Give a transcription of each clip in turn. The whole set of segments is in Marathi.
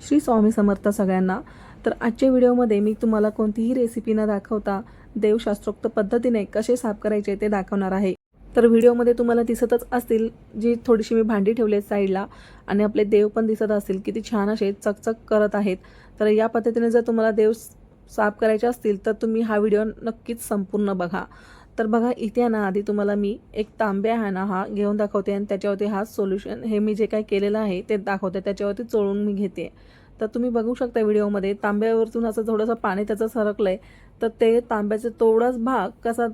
श्री स्वामी समर्थ सगळ्यांना। तर आजच्या व्हिडिओमध्ये मी तुम्हाला कोणतीही रेसिपी न दाखवता देवशास्त्रोक्त पद्धतीने कसे साफ करायचे ते दाखवणार आहे। तर व्हिडिओमध्ये तुम्हाला दिसतच असतील जी थोडीशी मी भांडी ठेवली साईडला आणि आपले देव पण दिसत असतील किती छान असे चकचक करत आहेत। तर या पद्धतीने जर तुम्हाला देव साफ करायचे असतील तर तुम्ही हा व्हिडिओ नक्कीच संपूर्ण बघा। तर बघा इथे ना आधी तुम्हाला मी एक तांब्या आहे ना हा घेऊन दाखवते आणि त्याच्यावरती हा सोल्युशन हे मी जे काही केलेलं आहे ते दाखवते, त्याच्यावरती चोळून मी घेते। तर तुम्ही बघू शकता व्हिडिओमध्ये तांब्यावरतून असं थोडंसं पाणी त्याचं सरकलंय, तर ते तांब्याचा तेवढाच भाग कसा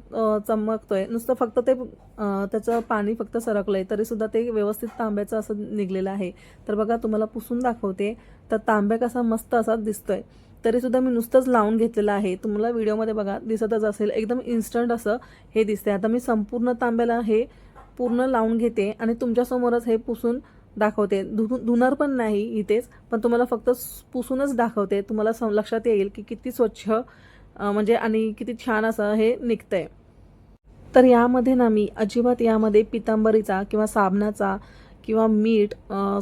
चमकतोय, नुसतं फक्त ते त्याचं पाणी फक्त सरकलंय तरी सुद्धा ते व्यवस्थित तांब्याचं असं निघलेलं आहे। तर बघा तुम्हाला पुसून दाखवते, तर तांब्या कसा मस्त असा दिसतोय, तरी सुद्धा मी नुसतंच लावून घेतलेलं आहे। तुम्हाला व्हिडिओमध्ये बघा दिसतच असेल एकदम इन्स्टंट असं हे दिसते। आता मी संपूर्ण तांब्याला हे पूर्ण लावून घेते आणि तुमच्यासमोरच हे पुसून दाखवते। धुणार पण नाही इथेच, पण तुम्हाला फक्त पुसूनच दाखवते, तुम्हाला लक्षात येईल की किती स्वच्छ म्हणजे आणि किती छान असं हे निघतंय। तर यामध्ये ना मी अजिबात यामध्ये पितांबरीचा किंवा साबणाचा किंवा मीठ,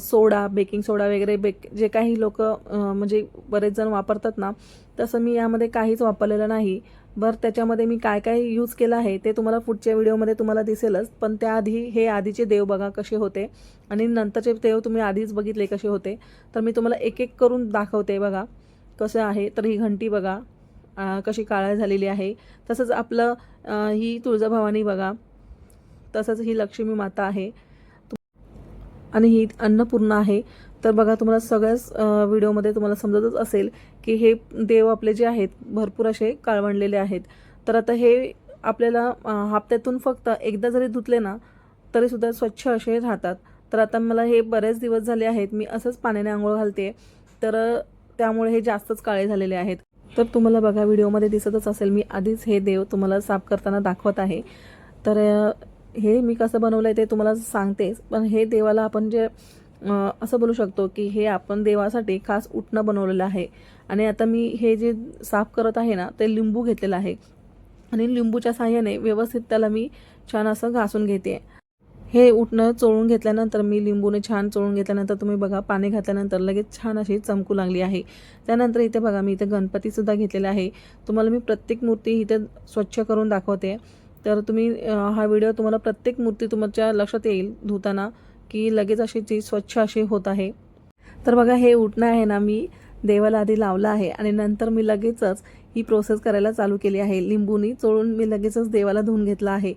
सोडा, बेकिंग सोडा वगैरे जे काही लोक म्हणजे बरेच जण वापरतात ना, तसं मी यामध्ये काहीच वापरलेलं नाही। बरं त्याच्यामध्ये मी काय काय यूज केलं आहे ते तुम्हाला पुढच्या व्हिडिओमध्ये तुम्हाला दिसेलच, पण त्याआधी हे आधीचे देव बघा कसे होते आणि नंतरचे देव तुम्ही आधीच बघितले कसे होते। तर मी तुम्हाला एक एक करून दाखवते बघा कसं आहे। तर ही घंटी बघा कशी काळा झालेली आहे, तसंच आपलं ही तुळजाभवानी बघा, तसंच ही लक्ष्मी माता आहे आणि ही अन्नपूर्णा आहे। तर बघा तुम्हाला सगळ्याच व्हिडिओमध्ये तुम्हाला समजतच असेल की हे देव आपले जे आहेत भरपूर असे काळवंडलेले आहेत। तर आता हे आपल्याला हप्त्यातून फक्त एकदा जरी धुतले ना तरीसुद्धा स्वच्छ असे राहतात। तर आता मला हे बरेच दिवस झाले आहेत मी असंच पाण्याने आंघोळ घालते, तर त्यामुळे हे जास्तच काळे झालेले आहेत। तर तुम्हाला बघा व्हिडिओमध्ये दिसतच असेल मी आधीच हे देव तुम्हाला साफ करताना दाखवत आहे। तर हे मी कसं बनवलं आहे ते तुम्हाला सांगतेच, पण हे देवाला आपण जे असं बोलू शकतो की हे आपण देवासाठी खास उटणं बनवलेलं आहे। आणि आता मी हे जे साफ करत आहे ना ते लिंबू घेतलेलं आहे आणि लिंबूच्या साहाय्याने व्यवस्थित त्याला मी छान असं घासून घेते। हे उटणं चोळून घेतल्यानंतर मी लिंबूने छान चोळून घेतल्यानंतर तुम्ही बघा पाणी घातल्यानंतर लगेच छान अशी चमकू लागली आहे। त्यानंतर इथे बघा मी इथे गणपतीसुद्धा घेतलेला आहे। तुम्हाला मी प्रत्येक मूर्ती इथे स्वच्छ करून दाखवते, तर तुम्ही हा व्हिडिओ तुम्हाला प्रत्येक मूर्ती तुमच्या लक्षात येईल धुताना की लगेच अशी ती स्वच्छ अशी होत आहे। तर बघा हे उटणं आहे ना मी देवाला आधी लावलं आहे आणि नंतर मी लगेचच ही प्रोसेस करायला चालू केली आहे। लिंबूनी चोळून मी लगेचच देवाला धुवून घेतलं आहे।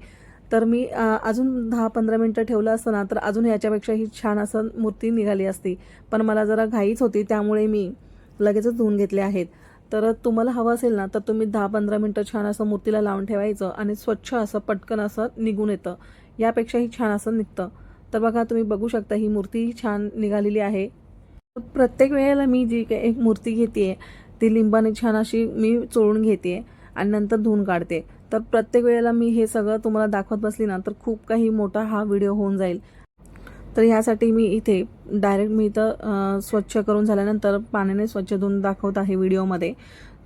तर मी अजून 10-15 मिनटं ठेवलं असतं ना तर अजून याच्यापेक्षा ही छान असं मूर्ती निघाली असती, पण मला जरा घाईच होती त्यामुळे मी लगेचच धुवून घेतले आहेत। तर तुम्हाला हवं असेल ना तर तुम्ही 10-15 मिनटं छान असं मूर्तीला लावून ठेवायचं आणि स्वच्छ असं पटकन असं निघून येतं, यापेक्षाही छान असं निघतं। तर बघा तुम्ही बघू शकता ही मूर्ती छान निघालेली आहे। प्रत्येक वेळेला मी जी काही एक मूर्ती घेते ती लिंबाने छान अशी मी चोळून घेते आणि नंतर धुवून काढते। तर प्रत्येक वेळेला मी हे सगळं तुम्हाला दाखवत बसली ना तर खूप काही मोठा हा व्हिडिओ होऊन जाईल। तर ह्यासाठी मी इथे डायरेक्ट मी इथं स्वच्छ करून झाल्यानंतर पाण्याने स्वच्छ धुवून दाखवत आहे व्हिडिओमध्ये।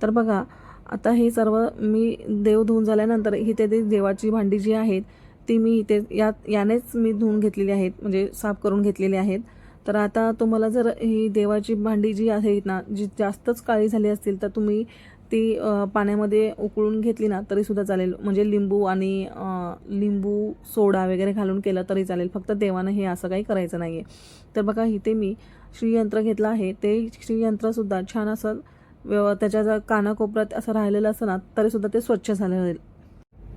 तर बघा आता हे सर्व मी देव धुवून झाल्यानंतर इथे ते देवाची भांडी जी आहेत ती मी इथे यानेच मी धुवून घेतलेली आहेत, म्हणजे साफ करून घेतलेली आहेत। तर आता तुम्हाला जर ही देवाची भांडी जी आहेत ना जी जास्तच काळी झाली असतील तर तुम्ही ती पाण्यामध्ये उकळून घेतली ना तरीसुद्धा चालेल, म्हणजे लिंबू आणि लिंबू सोडा वगैरे घालून केलं तरी चालेल, फक्त देवानं हे असं काही करायचं नाही आहे। तर बघा इथे मी श्रीयंत्र घेतलं आहे, ते श्रीयंत्रसुद्धा छान असं त्याच्या जर कानाकोपऱ्यात असं राहिलेलं असं ना तरीसुद्धा ते स्वच्छ झालं राहील।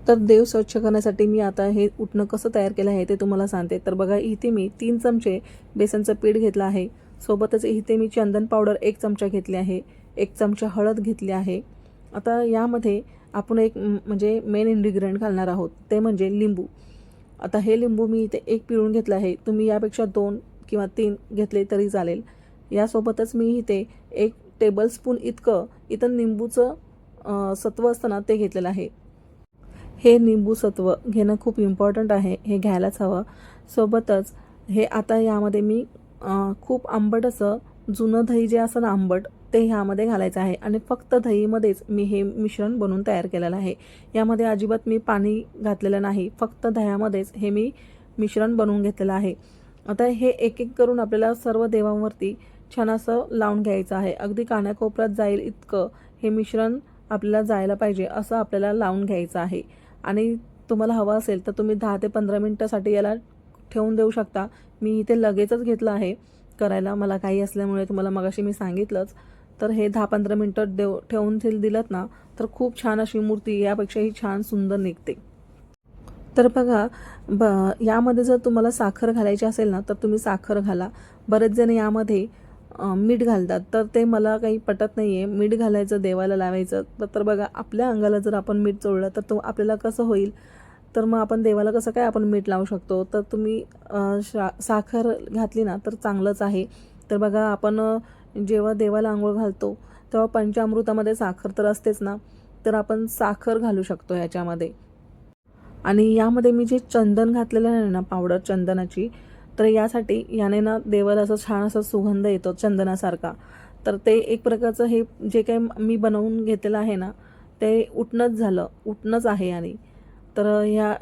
तर देव स्वच्छ करण्यासाठी मी आता हे उटणं कसं तयार केलं आहे ते तुम्हाला सांगते। तर बघा इथे मी 3 चमचे बेसनचं पीठ घेतलं आहे, सोबतच इथे मी चंदन पावडर 1 चमचा घेतली आहे, 1 चमचा हळद घेतली आहे। आता यामध्ये आपण एक म्हणजे मेन इन्ग्रेडियंट घालणार आहोत ते म्हणजे लिंबू। आता हे लिंबू मी इथे 1 पिळून घेतलं आहे, तुम्ही यापेक्षा 2 किंवा 3 घेतले तरी चालेल। यासोबतच मी इथे 1 टेबलस्पून इथं लिंबूचं सत्व असतं ना ते घेतलेलं आहे। हे निंबू सत्व घेणं खूप इम्पॉर्टंट आहे, हे घ्यायलाच हवं। सोबतच हे आता यामध्ये मी खूप आंबट असं जुनं दही जे असं ना आंबट ते ह्यामध्ये घालायचं आहे आणि फक्त दहीमध्येच मी हे मिश्रण बनवून तयार केलेलं आहे। यामध्ये अजिबात मी पाणी घातलेलं नाही, फक्त दह्यामध्येच हे मी मिश्रण बनवून घेतलेलं आहे। आता हे एक एक करून आपल्याला सर्व देवांवरती छान असं लावून घ्यायचं आहे. अगदी कानाकोपऱ्यात जाईल इतकं हे मिश्रण आपल्याला जायला पाहिजे असं आपल्याला लावून घ्यायचं आहे. आणि तुम्हाला हवं असेल तर तुम्ही 10 ते 15 मिनिटासाठी याला ठेवून देऊ शकता. मी इथे लगेचच घेतलं आहे करायला, मला काही असल्यामुळे तुम्हाला मगाशी मी सांगितलंच. तर हे 10-15 मिनिटं ठेवून दिलत ना तर खूप छान अशी मूर्ती यापेक्षाही छान सुंदर निघते. तर बघा यामध्ये जर तुम्हाला साखर घालायची असेल ना तर तुम्ही साखर घाला. बरेच जण यामध्ये मीठ घालतात, तर ते मला काही पटत नाही आहे. मीठ घालायचं, देवाला लावायचं. तर बघा आपल्या अंगाला जर आपण मीठ चोळलं तर तो आपल्याला कसं होईल, तर मग आपण देवाला कसं काय आपण मीठ लावू शकतो. तर तुम्ही साखर घातली ना तर चांगलंच आहे. तर बघा आपण जेव्हा देवाला आंघोळ घालतो तेव्हा पंचामृतामध्ये साखर तर असतेच ना, तर आपण साखर घालू शकतो ह्याच्यामध्ये. आणि यामध्ये मी जे चंदन घातलेलं आहे ना, पावडर चंदनाची, तर यासाठी याने ना देवाला असं छान असा सुगंध येतो चंदनासारखा. तर ते एक प्रकारचं हे जे काही मी बनवून घेतलेलं आहे ना ते उटणंच झालं, उटणंच आहे. आणि तर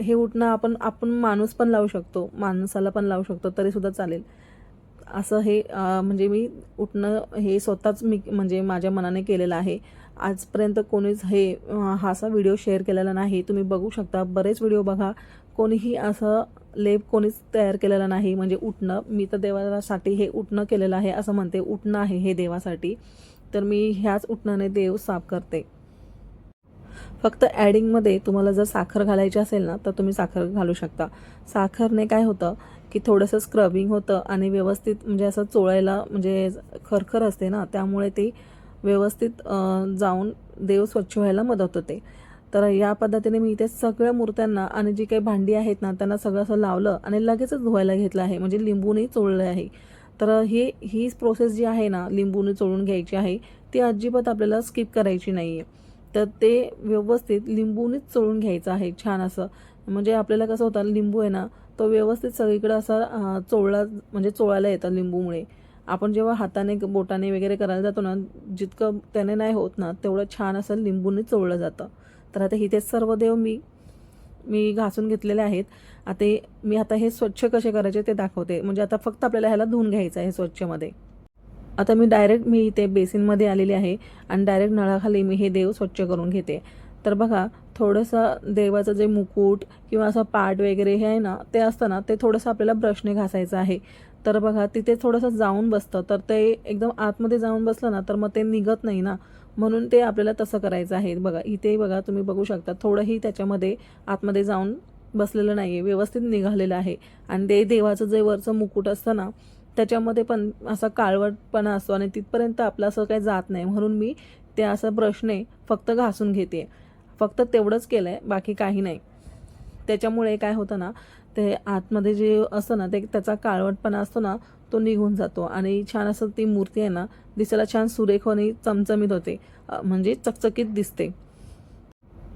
हे उटणं आपण माणूस पण लावू शकतो, माणसाला पण लावू शकतो तरीसुद्धा चालेल. असं हे म्हणजे मी उठणं हे स्वतःच मी म्हणजे माझ्या मनाने केलेलं आहे. आजपर्यंत कोणीच हा असा व्हिडिओ शेअर केलेला नाही. तुम्ही बघू शकता, बरेच व्हिडिओ बघा, कोणीही असं लेप कोणीच तयार केलेला नाही. म्हणजे उठणं मी तर देवासाठी हे उठणं केलेलं आहे असं म्हणते. उठणं आहे हे देवासाठी, तर मी ह्याच उठणाने देव साफ करते. फक्त ॲडिंगमध्ये तुम्हाला जर साखर घालायची असेल ना तर तुम्ही साखर घालू शकता. साखरने काय होतं की थोडंसं स्क्रबिंग होतं आणि व्यवस्थित म्हणजे असं चोळायला म्हणजे खरखर असते ना, त्यामुळे ते व्यवस्थित जाऊन देव स्वच्छ व्हायला मदत होते. तर या पद्धतीने मी इथे सगळ्या मूर्त्यांना आणि जी काही भांडी आहेत ना त्यांना सगळं असं लावलं आणि लगेचच धुवायला घेतलं आहे, म्हणजे लिंबूने चोळलं आहे. तर ही प्रोसेस जी आहे ना लिंबूने चोळून घ्यायची आहे, ती अजिबात आपल्याला स्किप करायची नाही आहे. तर ते व्यवस्थित लिंबूनेच चोळून घ्यायचं आहे छान असं. म्हणजे आपल्याला कसं होतं, लिंबू आहे ना तो व्यवस्थित सगळीकडे असा म्हणजे चोळायला येतं लिंबूमुळे. आपण जेव्हा हाताने बोटाने वगैरे करायला जातो ना, जितकं त्याने नाही होत ना तेवढं छान असं लिंबूने चोळलं जातं. तर आता इथे सर्व देव मी घासून घेतलेले आहेत. आता हे स्वच्छ कसे करायचे ते दाखवते. म्हणजे आता फक्त आपल्याला ह्याला धुवून घ्यायचं आहे स्वच्छमध्ये. आता मी इथे बेसिनमध्ये आलेले आहे आणि डायरेक्ट नळाखाली मी हे देव स्वच्छ करून घेते. तर बघा थोडंसं देवाचं जे मुकुट किंवा असं पाट वगैरे हे आहे ना ते असतं ना, ते थोडंसं आपल्याला ब्रशने घासायचं आहे. तर बघा तिथे थोडंसं जाऊन बसतं, तर ते एकदम आतमध्ये जाऊन बसलं ना तर मग ते निघत नाही ना, म्हणून ते आपल्याला तसं करायचं आहे. बघा इथे बघा तुम्ही बघू शकता थोडंही त्याच्यामध्ये आतमध्ये जाऊन बसलेलं नाही आहे, व्यवस्थित निघालेलं आहे. आणि ते देवाचं जे वरचं मुकुट असतं ना त्याच्यामध्ये पण असा काळवटपणा असतो आणि तिथपर्यंत आपलं असं काही जात नाही, म्हणून मी ते असं ब्रशने फक्त घासून घेते. फक्त तेवढंच केलं आहे, बाकी काही नाही. त्याच्यामुळे काय होतं ना, ते आतमध्ये जे असतं ना त्याचा काळवटपणा असतो ना तो निघून जातो आणि छान असं ती मूर्ती आहे ना दिसायला छान सुरेख आणि चमचमीत होते, म्हणजे चकचकीत दिसते.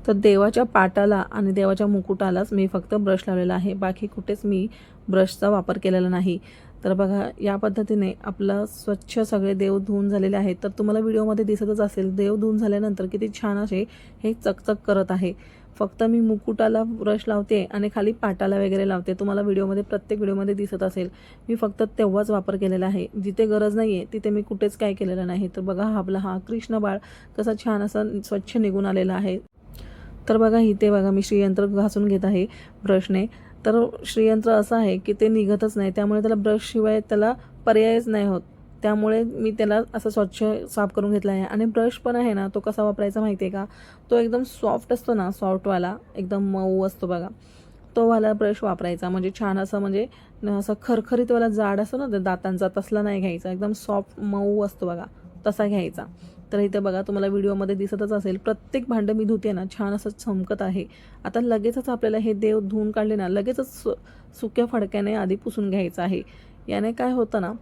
तर देवाच्या पाटाला आणि देवाच्या मुकुटालाच मी फक्त ब्रश लावलेला आहे, बाकी कुठेच मी ब्रशचा वापर केलेला नाही. तर बघा या पद्धतीने आपलं स्वच्छ सगळे देव धुवून झालेले आहेत. तर तुम्हाला व्हिडिओमध्ये दिसतच असेल देव धुवून झाल्यानंतर किती छान असे हे चकचक करत आहे. फक्त मी मुकुटाला ब्रश लावते आणि खाली पाटाला वगैरे लावते. तुम्हाला प्रत्येक व्हिडिओमध्ये दिसत असेल. मी फक्त तेव्हाच वापर केलेला आहे, जिथे गरज नाही आहे तिथे मी कुठेच काय केलेलं नाही. तर बघा हा कृष्ण बाळ कसा छान असा स्वच्छ निघून आलेला आहे. तर बघा इथे बघा मी श्रीयंत्र घासून घेत आहे ब्रशने. तर श्रीयंत्र असं आहे की ते निघतच नाही, त्यामुळे त्याला ब्रशशिवाय त्याला पर्यायच नाही होत. त्यामुळे मी त्याला असं स्वच्छ साफ करून घेतलं आहे. आणि ब्रश पण आहे ना तो कसा वापरायचा माहिती आहे का, तो एकदम सॉफ्ट असतो ना, सॉफ्टवाला एकदम मऊ असतो बघा, तो वाला ब्रश वापरायचा. म्हणजे छान असं म्हणजे असं खरखरीतवाला जाड असतो ना दातांचा, तसला नाही घ्यायचा. एकदम सॉफ्ट मऊ असतो बघा, तसा घ्यायचा. तर इथे बघा तुम्हाला व्हिडिओमध्ये दिसतच असेल प्रत्येक भांडं मी धुते ना छान असं चमकत आहे. आता लगेचच आपल्याला हे देव धुवून काढले ना लगेचच सुक्या फडक्याने आधी पुसून घ्यायचं आहे. याने काय होतं ना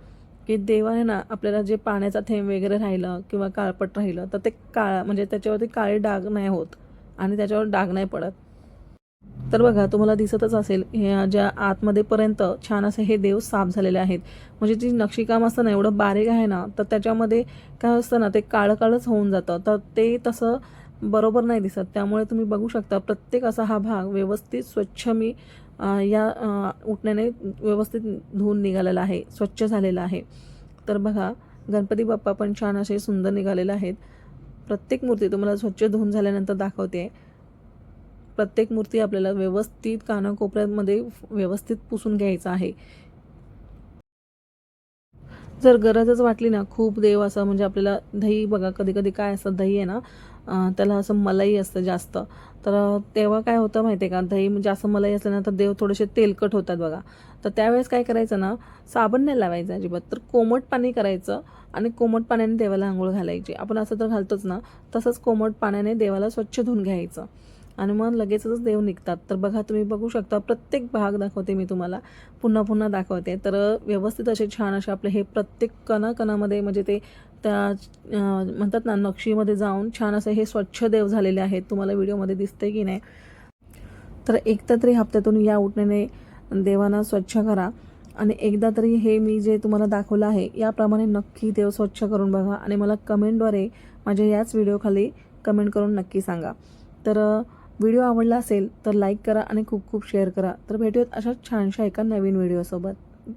की देवाने ना आपल्याला जे पाण्याचा थेंब वगैरे राहिलं किंवा काळपट राहिलं तर ते म्हणजे त्याच्यावरती काळे डाग नाही होत आणि त्याच्यावर डाग नाही पडत. तर बघा तुम्हाला दिसतच असेल ह्या ज्या आतमध्ये पर्यंत छान असे हे देव साफ झालेले आहेत. म्हणजे जी नक्षीकाम असतं ना एवढं बारीक आहे ना, तर त्याच्यामध्ये काय असतं ना ते काळंच होऊन जातं, तर ते तसं बरोबर नाही दिसत. त्यामुळे तुम्ही बघू शकता प्रत्येक असा हा भाग व्यवस्थित स्वच्छ मी या उठण्याने व्यवस्थित धुवून निघालेला आहे, स्वच्छ झालेला आहे. तर बघा गणपती बाप्पा पण छान असे सुंदर निघालेले आहेत. प्रत्येक मूर्ती तुम्हाला स्वच्छ धुवून झाल्यानंतर दाखवते. प्रत्येक मूर्ती आपल्याला व्यवस्थित कानाकोपऱ्यामध्ये व्यवस्थित पुसून घ्यायचं आहे. जर गरजच वाटली ना, खूप देव असं म्हणजे आपल्याला दही बघा, कधी-कधी काय असतं दही आहे ना, त्याला असं मलाई असतं जास्त. तर तेव्हा काय होतं माहिती आहे का, दही जास्त मलाई असल्यानंतर देव थोडेसे तेलकट होतात बघा. तर त्यावेळेस काय करायचं ना, साबण नाही लावायचं अजिबात, तर कोमट पाणी करायचं आणि कोमट पाण्याने देवाला अंघोळ घालायची. आपण असं तर घालतोच ना, तसंच कोमट पाण्याने देवाला स्वच्छ धुवून घ्यायचं आणि मग लगेचच देव निघतात. तर बघा, तुम्ही बघू शकता, प्रत्येक भाग दाखवते मी तुम्हाला, पुन्हा पुन्हा दाखवते. तर व्यवस्थित असे छान असे आपले हे प्रत्येक कणाकणामध्ये म्हणजे ते त्या म्हणतात ना, नक्षीमध्ये जाऊन छान असं हे स्वच्छ देव झालेले आहेत. तुम्हाला व्हिडिओमध्ये दिसते की नाही. तर एकदा तरी हप्त्यातून या उठण्याने देवांना स्वच्छ करा आणि एकदा तरी हे मी जे तुम्हाला दाखवलं आहे याप्रमाणे नक्की देव स्वच्छ करून बघा आणि मला कमेंटद्वारे माझ्या याच व्हिडिओखाली कमेंट करून नक्की सांगा. तर व्हिडिओ आवडला असेल तर लाईक करा आणि खूप खूप शेअर करा. तर भेटूयात अशाच छानशा एका नवीन व्हिडिओसोबत.